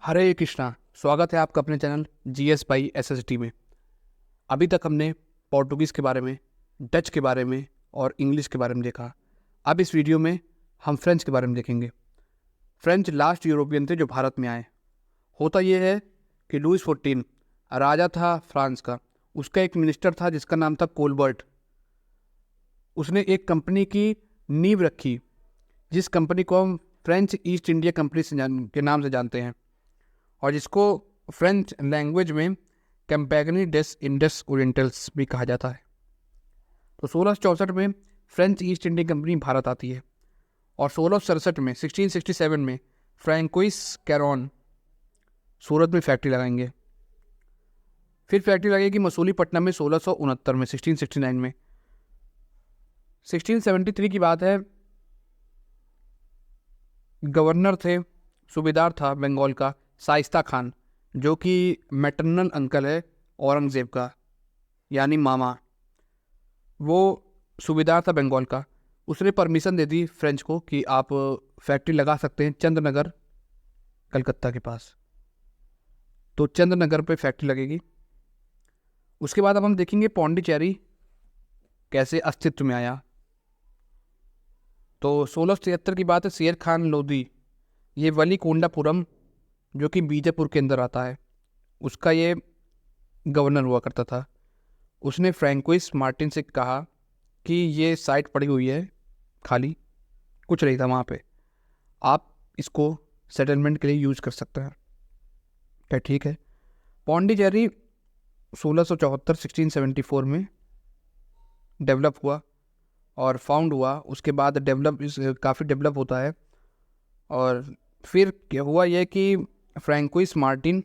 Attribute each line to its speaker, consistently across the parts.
Speaker 1: हरे कृष्णा। स्वागत है आपका अपने चैनल जीएस बाई एसएसटी में। अभी तक हमने पोर्टुगीज़ के बारे में, डच के बारे में और इंग्लिश के बारे में देखा। अब इस वीडियो में हम फ्रेंच के बारे में देखेंगे। फ्रेंच लास्ट यूरोपियन थे जो भारत में आए। होता यह है कि लुईस 14 राजा था फ्रांस का। उसका एक मिनिस्टर था जिसका नाम था कोलबर्ट। उसने एक कंपनी की नींव रखी, जिस कंपनी को हम फ्रेंच ईस्ट इंडिया कंपनी के नाम से जानते हैं और जिसको फ्रेंच लैंग्वेज में कंपैनी डेस इंडस ओरिएंटल्स भी कहा जाता है। तो 1664 में French east India company Bharat आती है और 1667 में 1667 में फ्रैंकोइस कैरोन सूरत में फैक्ट्री लगाएंगे। फिर फैक्ट्री लगेगी मसूलीपट्टनम में 1669 में 1669 में। 1673 की बात है, गवर्नर थे, सूबेदार था बंगाल का शाइस्ता खान, जो कि मैटरनल अंकल है औरंगज़ेब का, यानी मामा। वो सूबेदार था बंगाल का। उसने परमिशन दे दी फ्रेंच को कि आप फैक्ट्री लगा सकते हैं चंद्रनगर कलकत्ता के पास। तो चंद्रनगर पे फैक्ट्री लगेगी। उसके बाद अब हम देखेंगे पौंडीचेरी कैसे अस्तित्व में आया। तो 1673 की बात है, शेर खान लोधी, ये वलीकोंडापुरम जो कि बीजापुर के अंदर आता है, उसका ये गवर्नर हुआ करता था। उसने फ्रैंकोइस मार्टिन से कहा कि ये साइट पड़ी हुई है खाली, कुछ नहीं था वहाँ पे, आप इसको सेटलमेंट के लिए यूज़ कर सकते हैं। क्या ठीक है। पौंडीचेरी 1674 1674 में डेवलप हुआ और फाउंड हुआ। उसके बाद काफ़ी डेवलप होता है। और फिर क्या हुआ यह कि फ्रैंकोइस मार्टिन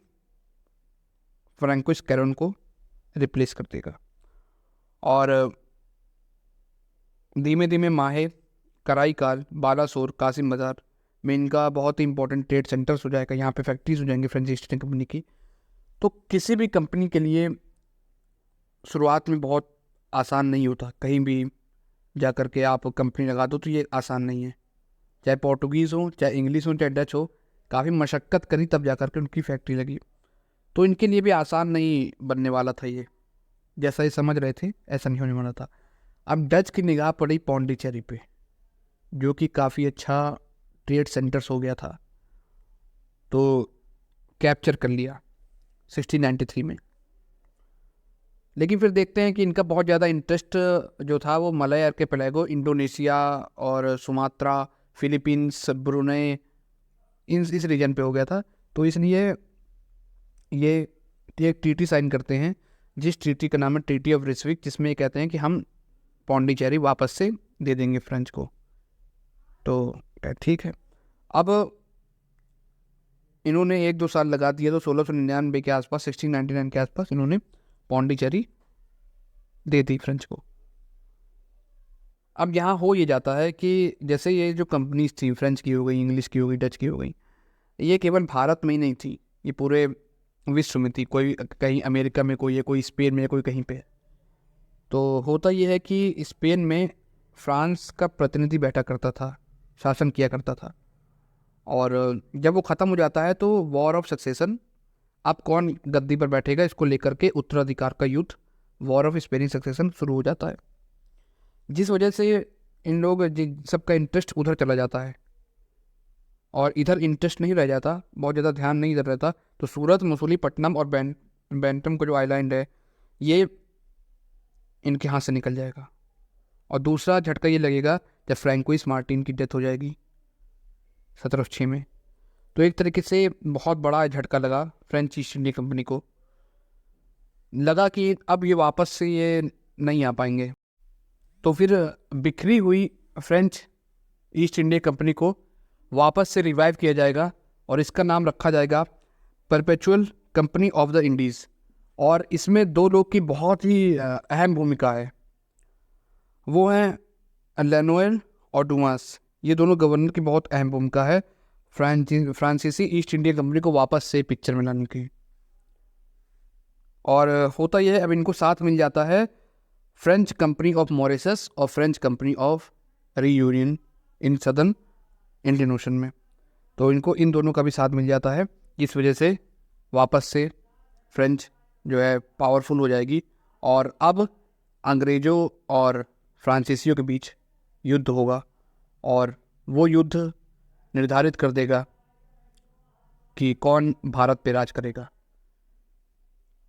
Speaker 1: फ्रैंकोइस कैरोन को रिप्लेस कर देगा और धीमे धीमे माहे, कराईकाल, बालासोर, कासिम बाजार में इनका बहुत ही इंपॉर्टेंट ट्रेड सेंटर्स हो जाएगा। यहाँ पे फैक्ट्रीज हो जाएंगी फ्रेंच ईस्ट इंडिया कंपनी की। तो किसी भी कंपनी के लिए शुरुआत में बहुत आसान नहीं होता। कहीं भी जा कर के आप कंपनी लगा दो तो ये आसान नहीं है। चाहे पोर्टुगीज़ हो, चाहे इंग्लिश हो, चाहे डच हो, काफ़ी मशक्क़त करी तब जा कर के उनकी फैक्ट्री लगी। तो इनके लिए भी आसान नहीं बनने वाला था ये। जैसा ये समझ रहे थे ऐसा नहीं होने वाला था। अब डच की निगाह पड़ी पौंडीचेरी पे, जो कि काफ़ी अच्छा ट्रेड सेंटर्स हो गया था, तो कैप्चर कर लिया 1693 में। लेकिन फिर देखते हैं कि इनका बहुत ज़्यादा इंटरेस्ट जो था वो मलय आर्किपेलागो, इंडोनेशिया और सुमात्रा, फिलीपींस, ब्रुनेई, इस रीजन पे हो गया था। तो इसलिए ये एक ट्रीटी साइन करते हैं, जिस ट्रीटी का नाम है ट्रीटी ऑफ रिस्विक, जिसमें ये कहते हैं कि हम पौंडीचेरी वापस से दे देंगे फ्रेंच को। तो ठीक है। अब इन्होंने 1-2 साल लगा दिया, तो 1699 के आसपास, 1699 के आसपास इन्होंने पौंडीचेरी दे दी फ्रेंच को। अब यहाँ हो ये जाता है कि जैसे ये जो कंपनीज थी, फ्रेंच की हो गई, इंग्लिश की हो गई, डच की हो गई, ये केवल भारत में ही नहीं थी, ये पूरे विश्व में थी। कोई कहीं अमेरिका में, कोई है, कोई स्पेन में, कोई कहीं पे। तो होता ये है कि स्पेन में फ्रांस का प्रतिनिधि बैठा करता था, शासन किया करता था। और जब वो ख़त्म हो जाता है तो वॉर ऑफ सक्सेशन, अब कौन गद्दी पर बैठेगा, इसको लेकर के उत्तराधिकार का युद्ध, वॉर ऑफ स्पेनिश सक्सेशन शुरू हो जाता है। जिस वजह से इन लोग सबका इंटरेस्ट उधर चला जाता है और इधर इंटरेस्ट नहीं रह जाता, बहुत ज़्यादा ध्यान नहीं इधर रहता। तो सूरत, मसूलीपट्टनम और बैंटम का जो आइलैंड है, ये इनके हाथ से निकल जाएगा। और दूसरा झटका ये लगेगा जब फ्रैंकोइस मार्टिन की डेथ हो जाएगी 1706 में। तो एक तरीके से बहुत बड़ा झटका लगा फ्रेंच ईस्ट इंडिया कंपनी को। लगा कि अब ये वापस से ये नहीं आ पाएंगे। तो फिर बिखरी हुई फ्रेंच ईस्ट इंडिया कंपनी को वापस से रिवाइव किया जाएगा और इसका नाम रखा जाएगा perpetual company of the Indies. और इसमें 2 लोग की बहुत ही अहम भूमिका है। वो हैं लेनोएल और डुमास। ये दोनों गवर्नर की बहुत अहम भूमिका है फ्रांसीसी ईस्ट इंडिया कंपनी को वापस से पिक्चर में लाने की। और होता यह है, अब इनको साथ मिल जाता है फ्रेंच कंपनी ऑफ मॉरिशस और French company of reunion in southern Indian ocean में। तो इनको इन दोनों का भी साथ मिल जाता है जिस वजह से वापस से फ्रेंच जो है पावरफुल हो जाएगी और अब अंग्रेज़ों और फ्रांसीसियों के बीच युद्ध होगा और वो युद्ध निर्धारित कर देगा कि कौन भारत पे राज करेगा,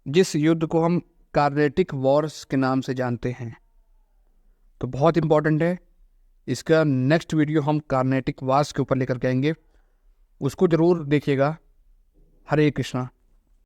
Speaker 1: जिस युद्ध को हम कार्नेटिक वॉर्स के नाम से जानते हैं। तो बहुत इम्पॉर्टेंट है, इसका नेक्स्ट वीडियो हम कार्नेटिक वॉर्स के ऊपर लेकर के आएंगे, उसको ज़रूर देखिएगा। हरे कृष्णा।